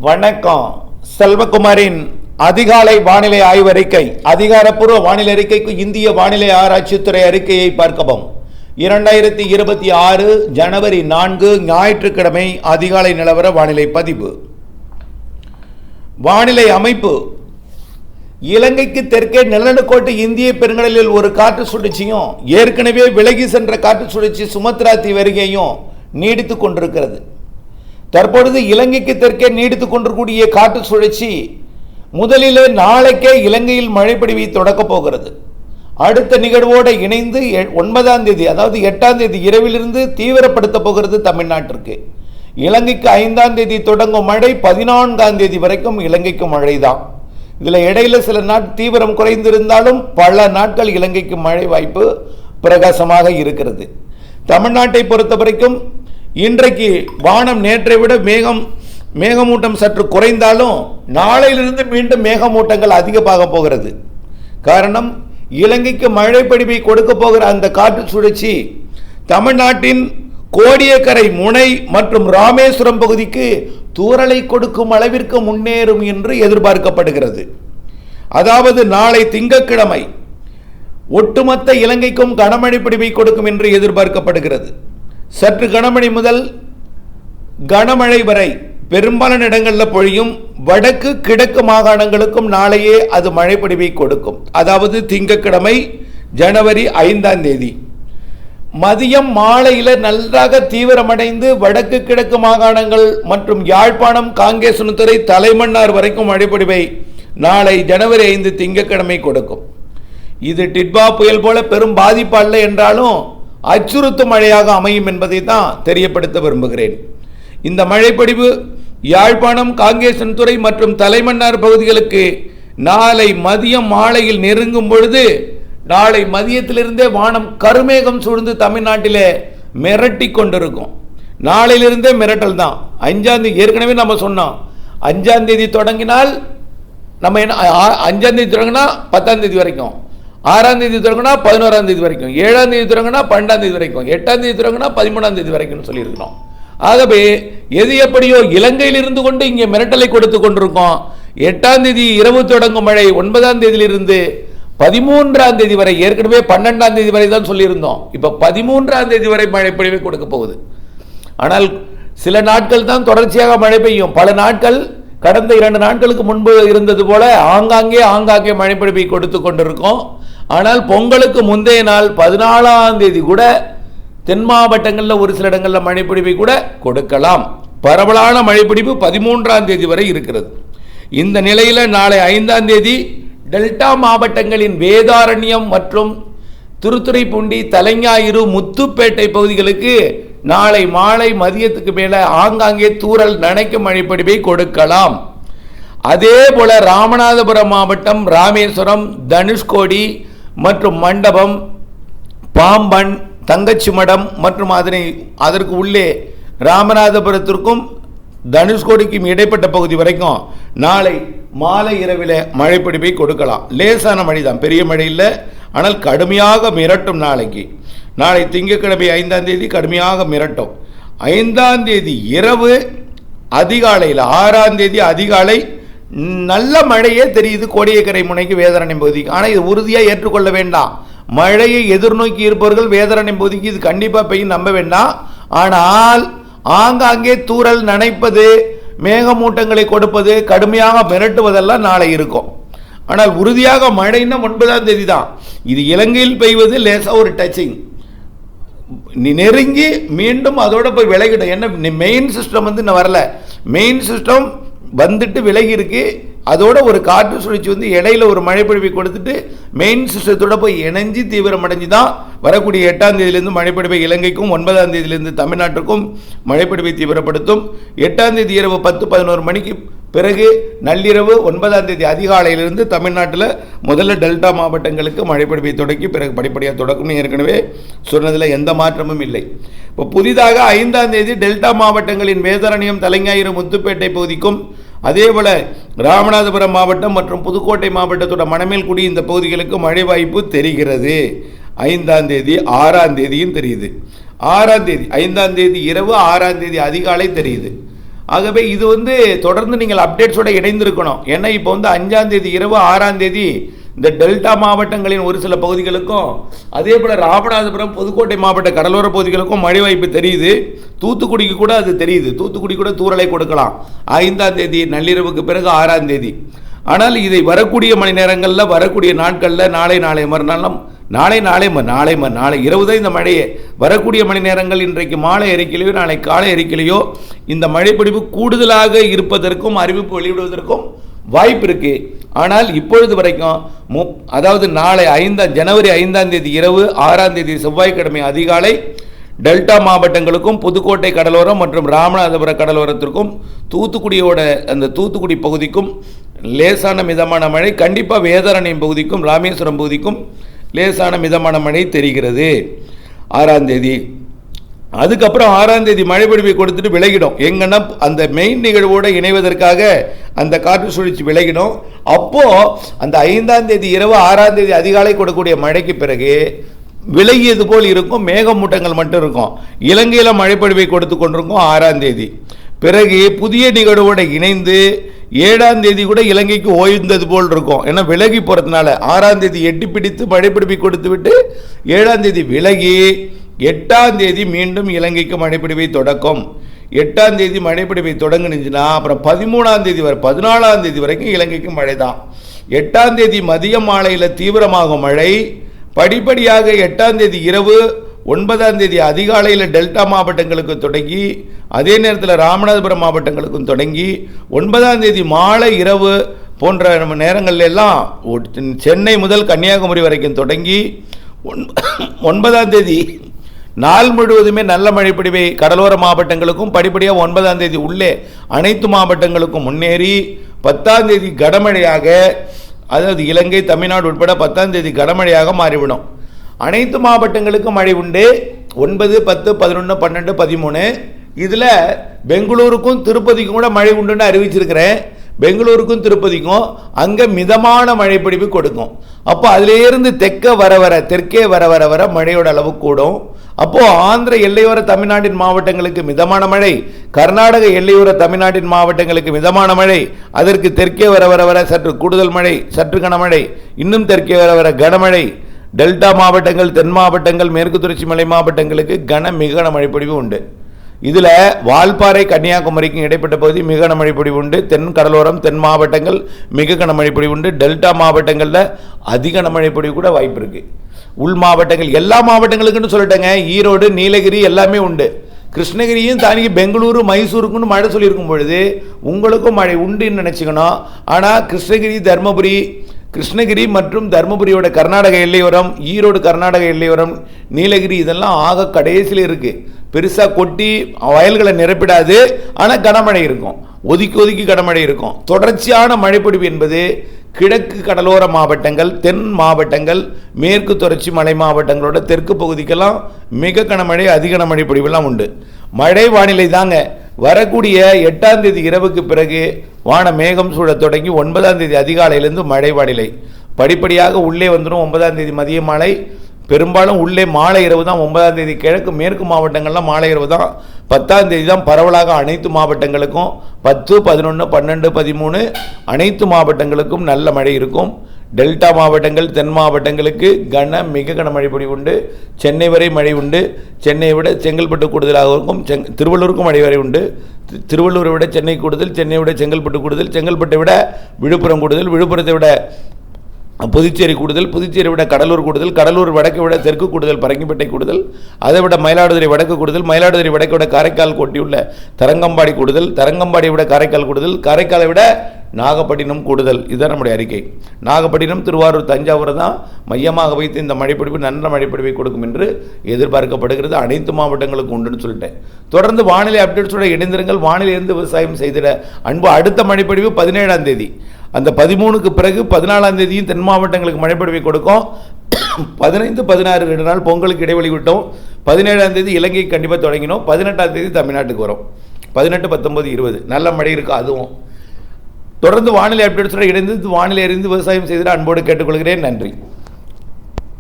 வணக்கம். செல்வகுமாரின் அதிகாலை வானிலை ஆய்வறிக்கை. அதிகாரப்பூர்வ வானிலை அறிக்கைக்கு இந்திய வானிலை ஆராய்ச்சித்துறை அறிக்கையை பார்க்கவும். 2026 ஜனவரி 4 ஞாயிற்றுக்கிழமை அதிகாலை நிலவர வானிலை பதிவு. வானிலை அமைப்பு. இலங்கைக்கு தெற்கே நிலநடுக்கோட்டு இந்திய பெருங்கடலில் ஒரு காற்று சுழற்சியும் ஏற்கனவே விலகி சென்ற காற்று சுழற்சி சுமத்ரா தீவு அருகேயும் நீடித்துக் கொண்டிருக்கிறது. தற்பொழுது இலங்கைக்கு தெற்கே நீடித்துக் கொண்டிருக்கூடிய காற்று சுழற்சி முதலில் நாளைக்கே இலங்கையில் மழைப்பொழிவை தொடக்கப் போகிறது. அடுத்த நிகழ்வோடு இணைந்து 9ஆம் தேதி, அதாவது 8ஆம் தேதி இரவிலிருந்து தீவிரப்படுத்த போகிறது தமிழ்நாட்டிற்கு. இலங்கைக்கு 5ஆம் தேதி தொடங்கும் மழை 14ஆம் தேதி வரைக்கும் இலங்கைக்கு மழை தான். இதில் இடையில சில தீவிரம் குறைந்திருந்தாலும் பல நாட்கள் இலங்கைக்கு மழை வாய்ப்பு பிரகாசமாக இருக்கிறது. தமிழ்நாட்டை பொறுத்த வரைக்கும் இன்றைக்கு வானம் நேற்றை விட மேகமூட்டம் சற்று குறைந்தாலும் நாளையிலிருந்து மீண்டும் மேகமூட்டங்கள் அதிகமாக போகிறது. காரணம், இலங்கைக்கு மழை பொழிவை கொடுக்க போகிற அந்த காற்று சுழற்சி தமிழ்நாட்டின் கோடியக்கரை முனை மற்றும் ராமேஸ்வரம் பகுதிக்கு தூறலை கொடுக்கும் அளவிற்கு முன்னேறும் என்று எதிர்பார்க்கப்படுகிறது. அதாவது நாளை திங்கட்கிழமை ஒட்டுமொத்த இலங்கைக்கும் கனமழை பொழிவை கொடுக்கும் என்று எதிர்பார்க்கப்படுகிறது. சற்று கனமழை முதல் கனமழை வரை பெரும்பாலான இடங்களில் பொழியும். வடக்கு கிழக்கு மாகாணங்களுக்கும் நாளையே அது மழை பொழிவை கொடுக்கும். அதாவது திங்கட்கிழமை ஜனவரி 5ஆம் தேதி மதியம் மாலையில் நன்றாக தீவிரமடைந்து வடக்கு கிழக்கு மாகாணங்கள் மற்றும் யாழ்ப்பாணம், காங்கேசன்துறை, தலைமன்னார் வரைக்கும் மழை பொழிவை நாளை ஜனவரி 5 திங்கட்கிழமை கொடுக்கும். இது டிட்வா புயல் போல பெரும் பாதிப்பு அல்ல என்றாலும் அச்சுறுத்தும் மழையாக அமையும் என்பதை தான் தெரியப்படுத்த விரும்புகிறேன். இந்த மழைப்பொழிவு யாழ்ப்பாணம், காங்கேசன்துறை மற்றும் தலைமன்னார் பகுதிகளுக்கு நாளை மதியம் மாலையில் நெருங்கும் பொழுது நாளை மதியத்திலிருந்தே வானம் கருமேகம் சூழ்ந்து தமிழ்நாட்டிலே மிரட்டி கொண்டிருக்கும். நாளையிலிருந்தே மிரட்டல் தான். 5ஆம் தேதி ஏற்கனவே நம்ம சொன்னோம். 5ஆம் தேதி தொடங்கினால் நம்ம என்ன, 5ஆம் தேதி தொடங்கினா 10ஆம் தேதி வரைக்கும், 6ஆம் தேதி தொடங்கினா 11ஆம் தேதி வரைக்கும், 7ஆம் தேதி தொடங்கினா 12ஆம் தேதி வரைக்கும், 8ஆம் தேதி தொடங்கினா 13ஆம் தேதி வரைக்கும் சொல்லியிருக்கிறோம். ஆகவே எது எப்படியோ இலங்கையில் இருந்து கொண்டு இங்கே மிரட்டலை கொடுத்து கொண்டிருக்கோம். 8ஆம் தேதி இரவு தொடங்கும் மழை 9ஆம் தேதியிலிருந்து 13ஆம் தேதி வரை, ஏற்கனவே 12ஆம் தேதி வரை தான் சொல்லியிருந்தோம். இப்போ 13ஆம் தேதி வரை மழை பொழிவை கொடுக்க போகுது. ஆனால் சில நாட்கள் தான் தொடர்ச்சியாக மழை பெய்யும். பல நாட்கள் கடந்த 2 நாட்களுக்கு முன்பு இருந்தது போல ஆங்காங்கே மழை பொழிவை கொடுத்து கொண்டிருக்கோம். ஆனால் பொங்கலுக்கு முந்தைய நாள் 14ஆம் தேதி கூட தென் மாவட்டங்களில் ஒரு சில இடங்களில் மழைப்பொழிவை கூட கொடுக்கலாம். பரவலான மழைப்பொழிவு 13ஆம் தேதி வரை இருக்கிறது. இந்த நிலையில் நாளை 5ஆம் தேதி டெல்டா மாவட்டங்களின் வேதாரண்யம் மற்றும் திருத்துறைப்பூண்டி, தலைஞாயிறு, முத்துப்பேட்டை பகுதிகளுக்கு நாளை மாலை மதியத்துக்கு மேலே ஆங்காங்கே தூறல் நனைக்கும் மழைப்பொழிவை கொடுக்கலாம். அதே போல ராமநாதபுரம் மாவட்டம், ராமேஸ்வரம், தனுஷ்கோடி மற்றும் மண்டபம், பாம்பன், தங்கச்சிமடம் மற்றும் அதற்கு உள்ளே ராமநாதபுரத்திற்கும் தனுஷ்கோடிக்கும் இடைப்பட்ட பகுதி வரைக்கும் நாளை மாலை இரவில் மழைப்பொழிவை கொடுக்கலாம். லேசான மழை தான், பெரிய மழை இல்லை. ஆனால் கடுமையாக மிரட்டும். நாளை திங்கட்கிழமை 5ஆம் தேதி கடுமையாக மிரட்டும். 5ஆம் தேதி இரவு அதிகாலையில், 6ஆம் தேதி அதிகாலை நல்ல மழையே தெரியுது கோடியக்கரை முனைக்கு, வேதாரண்யம் பகுதிக்கு. ஆனால் இது உறுதியாக ஏற்றுக்கொள்ள வேண்டாம். மழையை எதிர்நோக்கி இருப்பவர்கள் வேதாரண்யம் பகுதிக்கு இது கண்டிப்பாக பெய்யும் நம்ப வேண்டாம். ஆனால் ஆங்காங்கே தூறல் நனைப்பது, மேகமூட்டங்களை கொடுப்பது, கடுமையாக மிரட்டுவதெல்லாம் நாளை இருக்கும். ஆனால் உறுதியாக மழைன்னா 9ஆம் தேதி தான். இது இலங்கையில் பெய்வது லேசாக ஒரு டச்சிங் நெருங்கி மீண்டும் அதோட போய் விலகிடும். என்ன, மெயின் சிஸ்டம் இன்னும் வரல. மெயின் சிஸ்டம் வந்துட்டு விலகி இருக்கு. அதோட ஒரு காற்று சுழற்சி இடையில ஒரு மழைப்பொழிவை கொடுத்துட்டு மெயின் சிஸ்டத்தோட போய் இணைஞ்சு தீவிரமடைஞ்சு தான் வரக்கூடிய 8ஆம் தேதியிலிருந்து மழைப்பொழிவை இலங்கைக்கும், 9ஆம் தேதியிலிருந்து தமிழ்நாட்டுக்கும் மழைப்பொழிவை தீவிரப்படுத்தும். 8ஆம் தேதி இரவு 10-11 மணிக்கு பிறகு நள்ளிரவு 9ஆம் தேதி அதிகாலையிலிருந்து தமிழ்நாட்டில் முதல்ல டெல்டா மாவட்டங்களுக்கு மழைப்பொழிவை தொடக்கி பிறகு படிப்படியாக தொடக்கும்னு ஏற்கனவே சொன்னதில் எந்த மாற்றமும் இல்லை. இப்போ புதிதாக 5ஆம் தேதி டெல்டா மாவட்டங்களின் வேதாரண்யம், தலைஞாயிறு, முத்துப்பேட்டை பகுதிக்கும், அதேபோல ராமநாதபுரம் மாவட்டம் மற்றும் புதுக்கோட்டை மாவட்டத்தோட மணமேல்குடி இந்த பகுதிகளுக்கு மழை வாய்ப்பு தெரிகிறது. 5ஆம் தேதி 6ஆம் தேதியும் தெரியுது. 6ஆம் தேதி 5ஆம் தேதி இரவு, 6ஆம் தேதி அதிகாலை தெரியுது. ஆகவே இது தொடர்ந்து நீங்கள் அப்டேட்ஸோட இணைந்திருக்கணும். ஏன்னா இப்போ 5ஆம் தேதி இரவு 6ஆம் தேதி இந்த டெல்டா மாவட்டங்களின் ஒரு சில பகுதிகளுக்கும் அதே போல் ராமநாதபுரம் புதுக்கோட்டை மாவட்ட கடலோர பகுதிகளுக்கும் மழை வாய்ப்பு தெரியுது. தூத்துக்குடிக்கு கூட அது தெரியுது. தூத்துக்குடி கூட தூறலை கொடுக்கலாம் 5ஆம் தேதி நள்ளிரவுக்கு பிறகு 6ஆம் தேதி. ஆனால் இதை வரக்கூடிய மணி நேரங்களில் வரக்கூடிய நாட்களில் நாளை மறுநாளும் நாளை இரவு தான் இந்த மழையே. வரக்கூடிய மணி நேரங்கள் இன்றைக்கு மாலை அறிக்கையிலையோ நாளை காலை அறிக்கையிலையோ இந்த மழைப்பிடிப்பு கூடுதலாக இருப்பதற்கும் அறிவிப்பு வெளியிடுவதற்கும் வாய்ப்பு இருக்கு. ஆனால் இப்பொழுது வரைக்கும் அதாவது நாளை ஜனவரி 5ஆம் தேதி இரவு 6ஆம் தேதி செவ்வாய்க்கிழமை அதிகாலை டெல்டா மாவட்டங்களுக்கும் புதுக்கோட்டை கடலோரம் மற்றும் ராமநாதபுரம் கடலோரத்திற்கும் தூத்துக்குடி பகுதிக்கும் லேசான மிதமான மழை, கண்டிப்பாக வேதாரண்யம் பகுதிக்கும் ராமேஸ்வரம் பகுதிக்கும் லேசான மிதமான மழை தெரிகிறது 6ஆம் தேதி. அதுக்கப்புறம் 6ஆம் தேதி மழை பொழிவை கொடுத்துட்டு விலகிடும். எங்கன்னா அந்த மெயின் நிகழ்வோடு இணைவதற்காக அந்த காற்று சுழற்சி விலகிடும். அப்போ அந்த 5ஆம் தேதி இரவு 6ஆம் தேதி அதிகாலை கொடுக்கக்கூடிய மழைக்கு பிறகு விலகியது போல் இருக்கும். மேகமூட்டங்கள் மட்டும் இருக்கும். இலங்கையில் மழை பொழிவை கொடுத்து கொண்டிருக்கும் 6ஆம் தேதி. பிறகு புதிய நிகழ்வோடு இணைந்து 7ஆம் தேதி கூட இலங்கைக்கு ஓய்ந்தது போல் இருக்கும். ஏன்னா விலகி போகிறதுனால 6ஆம் தேதி எட்டி பிடித்து மழை பொழிவை கொடுத்து விட்டு 7ஆம் தேதி விலகி 8ஆம் தேதி மீண்டும் இலங்கைக்கு மழைப்பிடிவை தொடக்கம். 8ஆம் தேதி மழைப்பிடிவை தொடங்குனுச்சுன்னா அப்புறம் 13ஆம் தேதி வரை 14ஆம் தேதி வரைக்கும் இலங்கைக்கு மழை தான். 8ஆம் தேதி மதிய மாலையில் தீவிரமாகும் மழை படிப்படியாக 8ஆம் தேதி இரவு 9ஆம் தேதி அதிகாலையில் டெல்டா மாவட்டங்களுக்கு தொடங்கி அதே நேரத்தில் ராமநாதபுரம் மாவட்டங்களுக்கும் தொடங்கி 9ஆம் தேதி மாலை இரவு போன்ற நேரங்கள் எல்லாம் சென்னை முதல் கன்னியாகுமரி வரைக்கும் தொடங்கி 9ஆம் தேதி நாள் முழுவதுமே நல்ல மழைப்பிடிவை கடலோர மாவட்டங்களுக்கும் படிப்படியாக 9ஆம் தேதி உள்ளே அனைத்து மாவட்டங்களுக்கும் முன்னேறி 10ஆம் தேதி கனமழையாக, அதாவது இலங்கை தமிழ்நாடு உட்பட 10ஆம் தேதி கனமழையாக மாறிவிடும். அனைத்து மாவட்டங்களுக்கும் மழை உண்டு. 9, 10, 11, 12, 13. இதில் பெங்களூருக்கும் திருப்பதிக்கும் கூட மழை உண்டுன்னு அறிவிச்சிருக்கிறேன். பெங்களூருக்கும் திருப்பதிக்கும் அங்கே மிதமான மழை பொழிவு கொடுக்கும். அப்போ அதிலேருந்து தெற்கே வர வர மழையோட அளவு கூடும். அப்போது ஆந்திர எல்லையோர தமிழ்நாட்டின் மாவட்டங்களுக்கு மிதமான மழை, கர்நாடக எல்லையோர தமிழ்நாட்டின் மாவட்டங்களுக்கு மிதமான மழை, அதற்கு தெற்கே வர சற்று கூடுதல் மழை, சற்று கனமழை, இன்னும் தெற்கே வர கனமழை, டெல்டா மாவட்டங்கள், தென் மாவட்டங்கள், மேற்கு தொடர்ச்சி மலை மாவட்டங்களுக்கு மிக கனமழை பொழிவு உண்டு. இதில் வால்பாறை கன்னியாகுமரிக்கும் இடைப்பட்ட பகுதி மிக கனமழை பொழிவு உண்டு. தென் கடலோரம், தென் மாவட்டங்கள் மிக கனமழை பொழிவு உண்டு. டெல்டா மாவட்டங்களில் அதிக கனமழை பொழிவு கூட வாய்ப்பு இருக்குது. உள் மாவட்டங்கள் எல்லா மாவட்டங்களுக்குன்னு சொல்லிட்டேங்க. ஈரோடு, நீலகிரி எல்லாமே உண்டு. கிருஷ்ணகிரியும் தாண்டி பெங்களூரு, மைசூருக்குன்னு மழை சொல்லியிருக்கும் பொழுது உங்களுக்கும் மழை உண்டுன்னு நினச்சிக்கணும். ஆனால் கிருஷ்ணகிரி மற்றும் தர்மபுரியோட கர்நாடக எல்லையோரம், ஈரோடு கர்நாடக எல்லையோரம், நீலகிரி இதெல்லாம் ஆக கடைசியில் இருக்குது. பெருசாக கொட்டி வயல்களை நிரப்பிடாது. ஆனால் கனமழை இருக்கும். ஒதுக்கி கனமழை இருக்கும். தொடர்ச்சியான மழைப்பொழிவு என்பது கிழக்கு கடலோர மாவட்டங்கள், தென் மாவட்டங்கள், மேற்கு தொடர்ச்சி மலை மாவட்டங்களோட தெற்கு பகுதிக்கெல்லாம் மிக கனமழை, அதிக கனமழை பொழிவெல்லாம் உண்டு. மழை வானிலை தாங்க. வரக்கூடிய 8ஆம் தேதி இரவுக்கு பிறகு வான மேகம் சூழ தொடங்கி 9ஆம் தேதி அதிகாலையிலிருந்து மழை வானிலை படிப்படியாக உள்ளே வந்துடும். 9ஆம் தேதி மதிய மாலை பெரும்பாலும் உள்ளே மாலை இரவு தான். 9ஆம் தேதி கிழக்கு மேற்கு மாவட்டங்கள்லாம் மாலை இரவு தான். 10ஆம் தேதி தான் பரவலாக அனைத்து மாவட்டங்களுக்கும் 10, 11, 12, 13 அனைத்து மாவட்டங்களுக்கும் நல்ல மழை இருக்கும். டெல்டா மாவட்டங்கள், தென் மாவட்டங்களுக்கு மிக கனமழை பொழிவு உண்டு. சென்னை வரை மழை உண்டு. சென்னையை விட செங்கல்பட்டு கூடுதலாக இருக்கும். திருவள்ளூருக்கும் மழை வரை உண்டு. திருவள்ளூரை விட சென்னை கூடுதல், சென்னையை விட செங்கல்பட்டு கூடுதல், செங்கல்பட்டை விட விழுப்புரம் கூடுதல், விழுப்புரத்தை விட புதுச்சேரி கூடுதல், புதுச்சேரி விட கடலூர் கூடுதல், கடலூர் வடக்கை விட தெற்கு கூடுதல், பரங்கிப்பேட்டை கூடுதல், அதை விட மயிலாடுதுறை வடக்கு கூடுதல், மயிலாடுதுறை வடக்கை விட காரைக்கால் கொட்டியுள்ள தரங்கம்பாடி கூடுதல், தரங்கம்பாடியை விட காரைக்கால் கூடுதல், காரைக்காலை விட நாகப்பட்டினம் கூடுதல். இதுதான் நம்முடைய அறிக்கை. நாகப்பட்டினம், திருவாரூர், தஞ்சாவூர் தான் மையமாக வைத்து இந்த மழைப்பிடிப்பு நல்ல மழைப்பிடிப்பை கொடுக்கும் என்று எதிர்பார்க்கப்படுகிறது. அனைத்து மாவட்டங்களுக்கும் உண்டுன்னு சொல்லிட்டேன். தொடர்ந்து வானிலை அப்டேட்ஸோட இணைந்திருங்கள். வானிலையிலிருந்து விவசாயம் செய்திட அன்பு. அடுத்த மழைப்பிடிப்பு 17ஆம் தேதி. அந்த 13க்கு பிறகு 14ஆம் தேதியும் தென் மாவட்டங்களுக்கு மழைப்பொழிவை கொடுக்கும். 15, 16 2 நாள் பொங்கலுக்கு இடைவெளி விட்டோம். 17ஆம் தேதி இலங்கைக்கு கண்டிப்பாக தொடங்கினோம். 18ஆம் தேதி தமிழ்நாட்டுக்கு வரும். 18, 19, 20 நல்ல மழை இருக்கும். அதுவும் தொடர்ந்து வானிலை அப்டேட்ஸோடு இணைந்து வானிலை அறிந்து விவசாயம் செய்திட அன்போடு கேட்டுக்கொள்கிறேன். நன்றி.